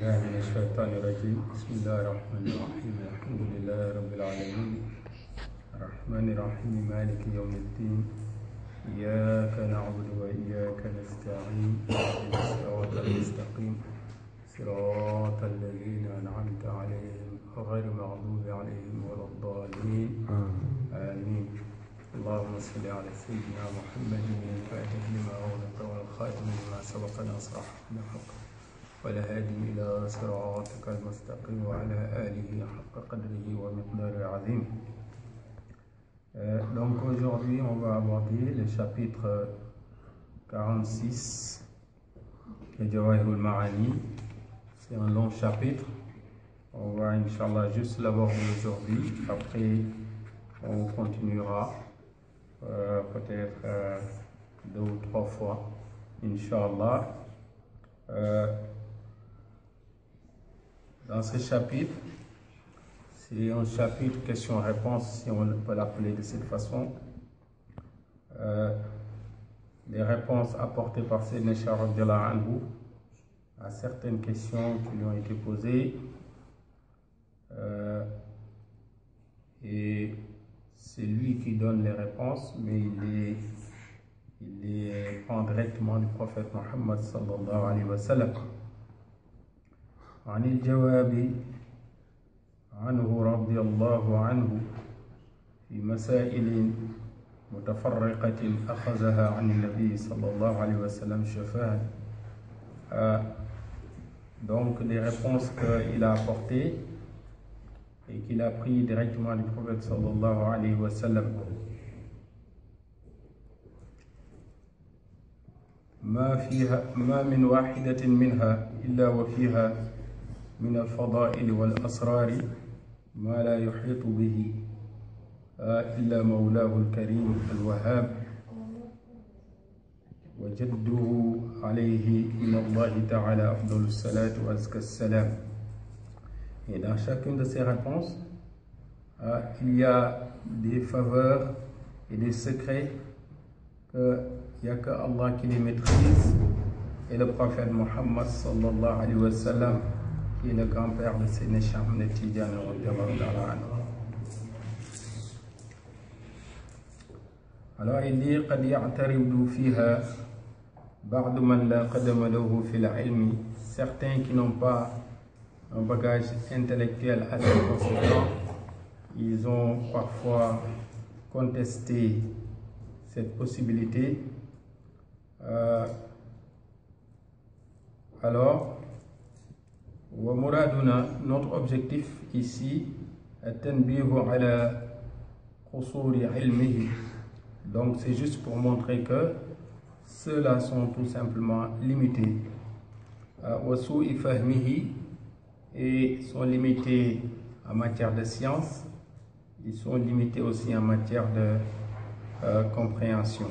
بالله من الشيطان الرجيم بسم الله الرحمن الرحيم الحمد لله رب العالمين الرحمن الرحيم مالك يوم الدين إياك نعبد وإياك نستعين اهدنا الصراط المستقيم صراط الذين أنعمت عليهم غير المغضوب عليهم ولا الضالين آمين اللهم صل على سيدنا محمد الفاتح لما أغلق والخاتم لما سبق ناصر الحق والهادي إلى صراطك المستقيم وعلى آله حق قدره ومقداره العظيم. Donc aujourd'hui on va aborder le chapitre 46 de Jawahirul Ma'ani. C'est un long chapitre. On va Inch'Allah juste l'aborder aujourd'hui. Après on continuera peut-être 2 ou 3 fois Inch'Allah. Dans ce chapitre, c'est un chapitre question-réponse, si on peut l'appeler de cette façon. Les réponses apportées par Sayyidina Cheikh Radiyallahu anhu à certaines questions qui lui ont été posées. Et c'est lui qui donne les réponses, mais il les prend directement du prophète Muhammad sallallahu alayhi wa sallam. عن الجواب عنه رضي الله عنه في مسائل متفرقة أخذها عن النبي صلى الله عليه وسلم شفاها. Donc les réponses qu'il a apportées et qu'il a pris directement du prophète sallallahu alayhi wa sallam. ما من واحدة منها إلا وفيها من الفضائل والأسرار ما لا يحيط به إلا مولاه الكريم الوهاب وجده عليه من الله تعالى أفضل الصلاة وأزكى السلام. Et dans chacune de ces réponses, il y a des faveurs et des secrets qu'il n'y a que Allah qui les maîtrise et le prophète Muhammad sallallahu alayhi wa sallam qui est le grand-père de Sayyidina Cheikh Ahmed Tidiane radiyallahu ta'ala anhu. Alors il dit قد يعترض فيها بعض من لا قدم له في العلم. Certains qui n'ont pas un bagage intellectuel assez conséquent, ils ont parfois contesté cette possibilité. Alors ومرادنا, notre objectif ici التنبيه على قصور علمه. Donc c'est juste pour montrer que ceux-là sont tout simplement limités. وسوء فهمه, et sont limités en matière de science, ils sont limités aussi en matière de compréhension.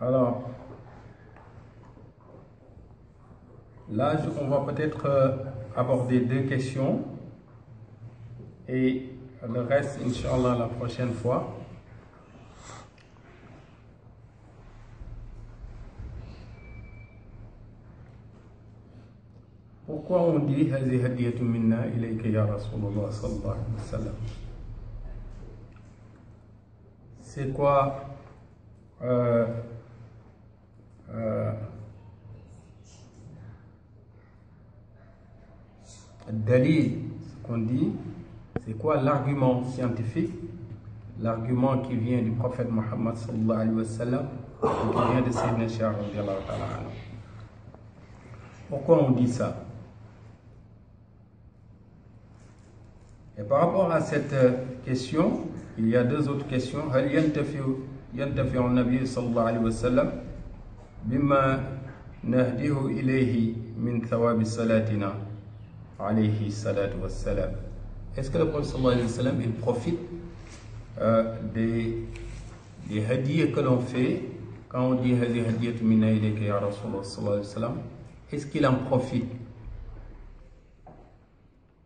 Alors, là, on va peut-être aborder 2 questions et le reste, Inch'Allah, la prochaine fois. Pourquoi on dit هذه هدية منا إليك يا رسول الله صلى الله عليه وسلم? C'est quoi dalil, ce qu'on dit, c'est quoi l'argument scientifique, l'argument qui vient du prophète Muhammad sallallahu alayhi wa sallam et qui vient de Sayyidina Cheikh radiyallahu ta'ala anhu. Pourquoi on dit ça? Et par rapport à cette question, il y a 2 autres questions. هل ينتفع النبي صلى الله عليه وسلم بما نهديه إليه من ثواب صلاتنا عليه الصلاة والسلام? Est-ce que le prophète sallallahu alayhi wa sallam il profite des hadiyas que l'on fait quand on dit هذه هدية منا إليك يا رسول الله صلى الله عليه وسلم? Est-ce qu'il en profite?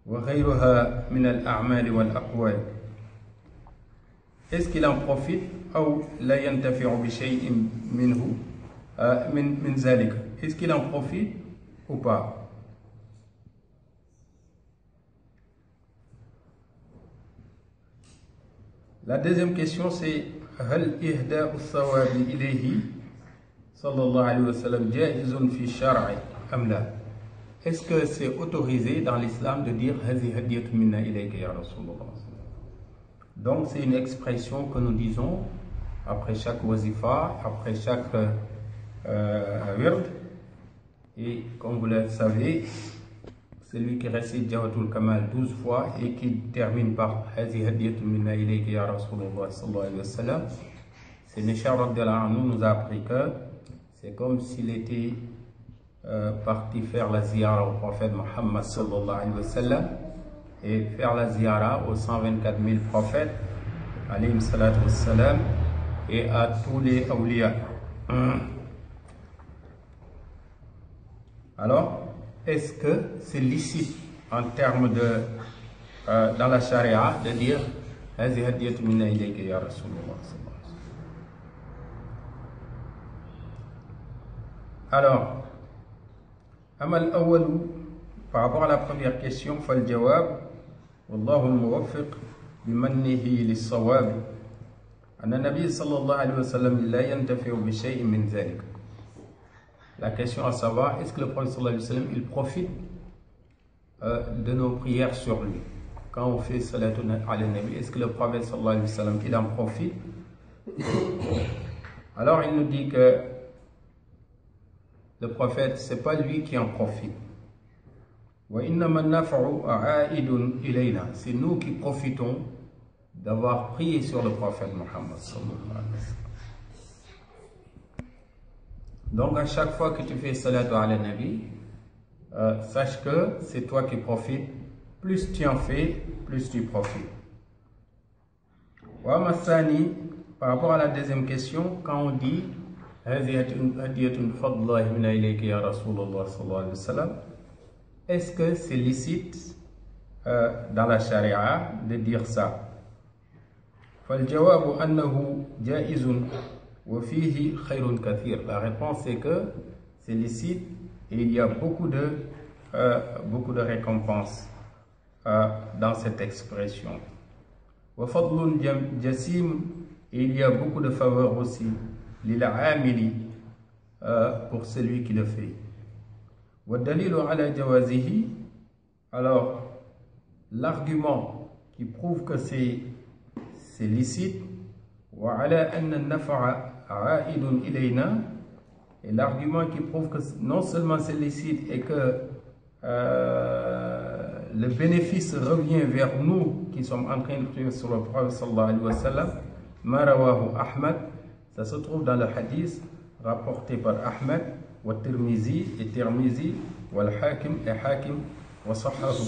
وغيرها من الأعمال والأقوال. Est-ce qu'il en profite أو لا ينتفع بشيء منه min zalik. Est-ce qu'il en profite ou pas? La deuxième question c'est هل إهداء الثواب إليه صلى الله عليه وسلم جائز في الشرع أم لا? Est-ce que c'est autorisé dans l'islam de dire هذه هدية منا إليك يا رسول الله? Donc c'est une expression que nous disons après chaque wazifa, après chaque wird. Et comme vous le savez, celui qui récite Jawharatul Kamal 12 fois et qui termine par Hazi hadiyatu minna ilayka ya Rasulullah sallallahu alayhi wa sallam, c'est Mishar radhiyallahu anhu nous a appris que c'est comme s'il était parti faire la ziyara au prophète Muhammad sallallahu alayhi wa sallam et faire la ziyara aux 124 000 prophètes alayhim salatu wa salam et à tous les awliya. Alors, est-ce que c'est licite en termes de dans la charia de dire هذه هدية منا إليك يا رسول الله صلى الله عليه وسلم? Alors, أما الأول par rapport à la première question فالجواب والله الموفق بمنه للصواب أن النبي صلى الله عليه وسلم لا ينتفع بشيء من ذلك. La question à savoir, est-ce que le prophète sallallahu alayhi wa sallam, il profite de nos prières sur lui? Quand on fait salatun ala nabi, est-ce que le prophète sallallahu alayhi wa sallam, il en profite? Alors il nous dit que le prophète, c'est pas lui qui en profite. C'est nous qui profitons d'avoir prié sur le prophète Muhammad sallallahu alayhi wa sallam. Donc à chaque fois que tu fais salatu ala nabi, sache que c'est toi qui profites. Plus tu en fais, plus tu profites. Wa masani, par rapport à la deuxième question, quand on dit est-ce que c'est licite dans la charia de dire ça? فالجواب أنه جائز وفيه خير كثير. La réponse est que c'est licite et il y a beaucoup de récompenses dans cette expression. وفضل جسيم, et il y a beaucoup de faveurs aussi للعامل pour celui qui le fait. والدليل على جوازه, alors l'argument qui prouve que c'est licite, وعلى أن النفع عائد إلينا, et l'argument qui prouve que non seulement c'est licite et que le bénéfice revient vers nous qui sommes en train de prier sur le prophète sallallahu alayhi wa sallam, ma rawahu Ahmad, ça se trouve dans le hadith rapporté par Ahmad, wa Tirmizi et Tirmizi, wa al-Hakim et Hakim, wa sahhahu.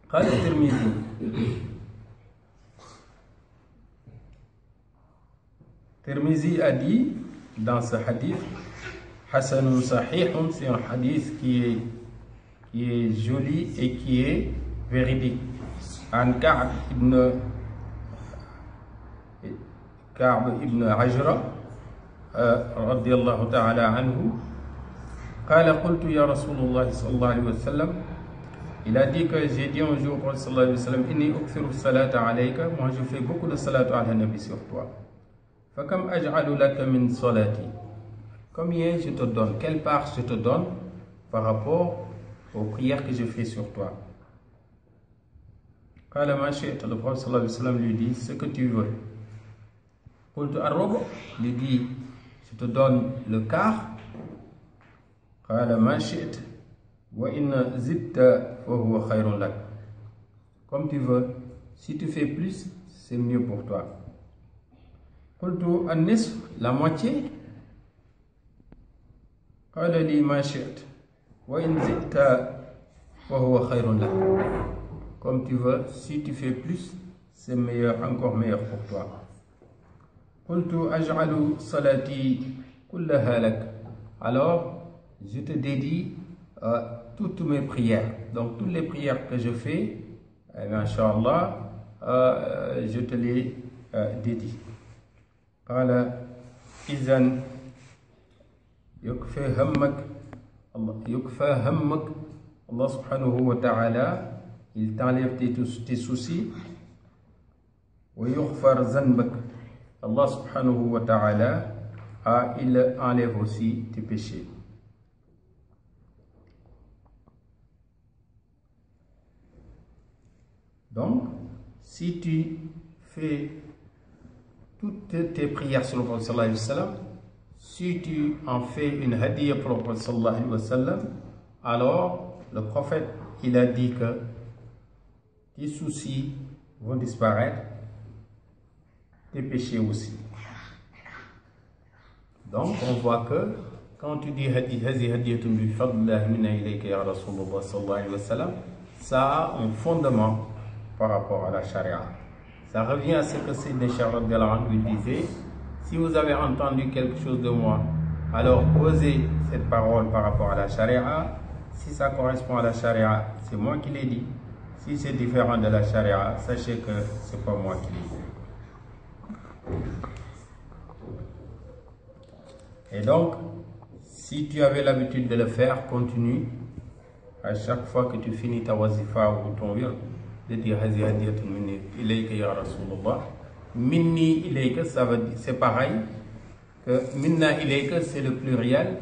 قال الترمذي Tirmizi a dit dans ce hadith, Hasanun Sahihun, c'est un hadith qui est joli et qui est véridique. An Ka'b ibn Ajra radiyallahu ta'ala anhu, قال قلت يا رسول الله صلى الله عليه وسلم, il a dit que j'ai dit un jour au sallallahu alayhi wa sallam, inni ukthiru salata alayka, moi je fais beaucoup de salatu ala nabi sur toi. Fakam aj'alu laka min salati, combien je te donne, quelle part je te donne par rapport aux prières que je fais sur toi? Qala ma shi'ta, le prophète sallallahu alayhi wa sallam lui dit ce que tu veux. Qultu ar-rubu, lui dit je te donne le quart. Qala ma shi'ta wa inna zidta fa huwa khayrun lak, comme tu veux, si tu fais plus c'est mieux pour toi. Qultu an-nisf, la moitié. Qala li ma shi'ta wa in zidta fa huwa khayrun lak, comme tu veux, si tu fais plus c'est meilleur, encore meilleur pour toi. Qultu aj'alu salati kullaha lak, alors je te dédie toutes mes prières, donc toutes les prières que je fais, Inch'Allah, je te les dédie. قال إذن يكفى همك Allah subhanahu wa ta'ala, il t'enlève tes soucis. Wa yughfar zanbak, Allah subhanahu wa ta'ala, il enlève aussi tes péchés. Donc, si tu fais toutes tes prières sur le prophète sallallahu alayhi wa sallam, si tu en fais une hadiya pour le prophète sallallahu alayhi wa sallam, alors le prophète, il a dit que tes soucis vont disparaître, tes péchés aussi. Donc, on voit que quand tu dis ça a un fondement par rapport à la charia. Ça revient à ce que Sayyidina Cheikh radhiyallahu anhu lui disait: si vous avez entendu quelque chose de moi, alors posez cette parole par rapport à la charia. Si ça correspond à la charia, c'est moi qui l'ai dit. Si c'est différent de la charia, sachez que c'est pas moi qui l'ai dit. Et donc, si tu avais l'habitude de le faire, continue. À chaque fois que tu finis ta wazifa ou ton wird, de dire hazi hadiyatun minni ilayka ya Rasulullah. Minni ilayka, ça veut dire, c'est pareil que minna ilayka, c'est le pluriel.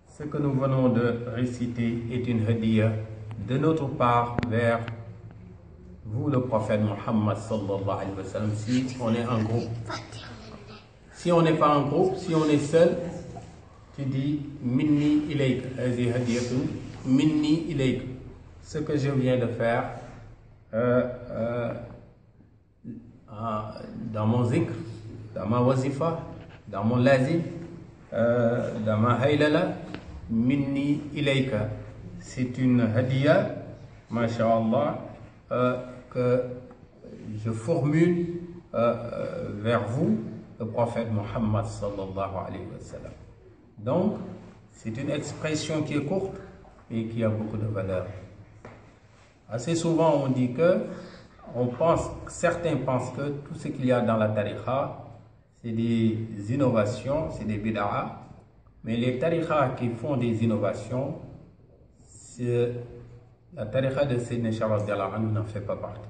Ce que nous venons de réciter est une hadiya de notre part vers vous, le prophète Muhammad sallallahu alayhi wa sallam, si on est en groupe. Si on n'est pas en groupe, si on est seul, tu dis minni ilayka, hazi hadiyatun minni ilayka. Ce que je viens de faire dans mon zikr, dans ma wazifa, dans mon lazim, dans ma haylala, minni ilayka, c'est une hadiya, masha'Allah, que je formule vers vous, le prophète Muhammad sallallahu alayhi wa sallam. Donc, c'est une expression qui est courte et qui a beaucoup de valeur. Assez souvent, on dit que, certains pensent que tout ce qu'il y a dans la tariqa, c'est des innovations, c'est des bid'a. Mais les tariqas qui font des innovations, la tariqa de Sayyidina Cheikh radhiyallahu anhu n'en fait pas partie.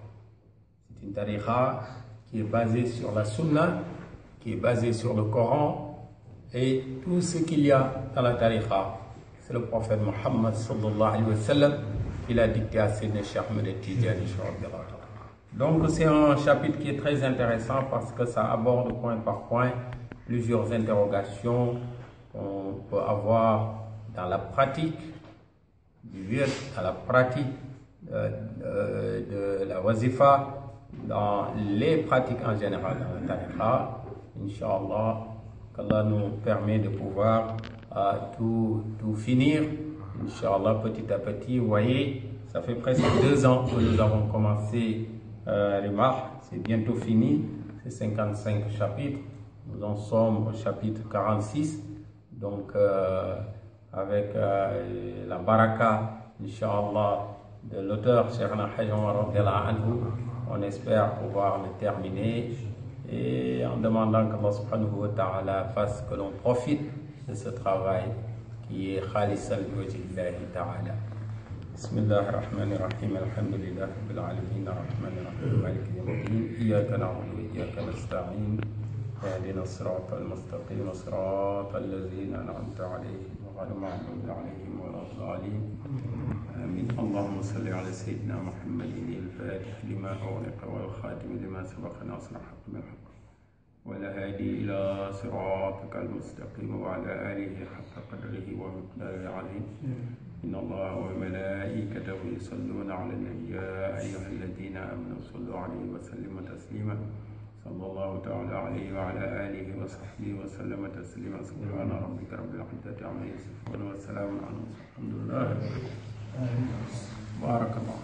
C'est une tariqa qui est basée sur la sunna, qui est basée sur le Coran, et tout ce qu'il y a dans la tariqa, c'est le prophète Muhammad sallallahu alayhi wa sallam qui l'a dicté à Sayyidina Cheikh Ahmed Tidjani. Donc c'est un chapitre qui est très intéressant parce que ça aborde point par point plusieurs interrogations qu'on peut avoir dans la pratique du wird, dans la pratique de la wazifa, dans les pratiques en général dans la tariqa. Inch'Allah, qu'Allah nous permet de pouvoir tout finir. Inch'Allah, petit à petit. Vous voyez, ça fait presque 2 ans que nous avons commencé Rimah. C'est bientôt fini. C'est 55 chapitres. Nous en sommes au chapitre 46. Donc, avec la baraka, Inch'Allah, de l'auteur, Cheikhna Hajj Omar radhiyallahu anhu, on espère pouvoir le terminer. Et en demandant qu'Allah subhanahu wa ta'ala fasse que l'on profite de ce travail qui est khalisan li wajhillahi ta'ala. Bismillahir rahmanir rahim, alhamdulillahi rabbil alamin, arrahmanir rahim, maliki yawmiddin, iyyaka na'budu wa iyyaka nasta'in, ihdina as-siratal mustaqim, siratal ladzina an'amta 'alayhim ghayril maghdubi 'alayhim waladdallin. Amin. Allahumma salli ala sayyidina Muhammadin al-fatih lima ughliqa wal khatim lima sabaqa nasir al-haqq bil haqq والهادي إلى صراطك المستقيم وعلى آله حق قدره ومقداره العظيم. إن الله وملائكته يصلون على النبي يا أيها الذين آمنوا صلوا عليه وسلموا تسليما. صلى الله تعالى عليه وعلى آله وصحبه وسلم تسليما. سبحان ربك رب العزة عما يصفون وسلام على المرسلين. الحمد لله. بارك الله.